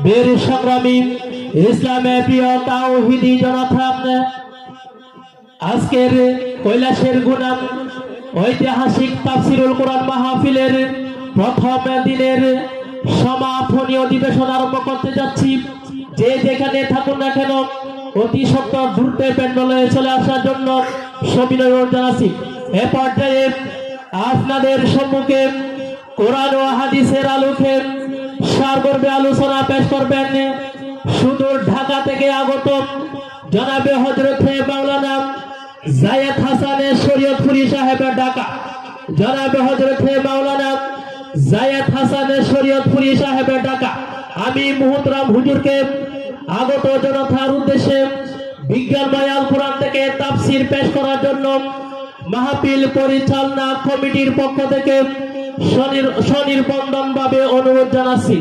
বীর সংগ্রামী ইসলামের প্রিয় তাওহীদি জনতা, আজকের কৈলাসের গুনাম ঐতিহাসিক তাফসিরুল কোরআন মাহফিলের প্রথম দিনের সমাপনী অধিবেশন আরম্ভ করতে যাচ্ছি। যে যেখানে থাকুন না কেন অতি সত্বর দ্রুত প্যান্ডেলে চলে আসার জন্য সবিনয় অনুরোধ জানাচ্ছি। এ পর্যায়ে আপনাদের সম্মুখে কোরআন ও হাদিসের আলোকে সারগর্ভে আলোচনা পেশ করবেন সুদূর ঢাকা থেকে আগত জনাবে হযরতে মাওলানা যায়েদ হাসানের শরীয়তপুরী সাহেবের ঢাকা। জনাবে হযরতে মাওলানা যায়েদ হাসানের শরীয়তপুরী সাহেবের ঢাকা। আমি মুহতারাম হুজুরকে আগত জনতার উদ্দেশ্যে বিজ্ঞানময় আল কোরআন থেকে তাফসীর পেশ করার জন্য মাহফিল পরিচালনা কমিটির পক্ষ থেকে স্বনির্বন্ধনভাবে অনুরোধ জানাচ্ছি।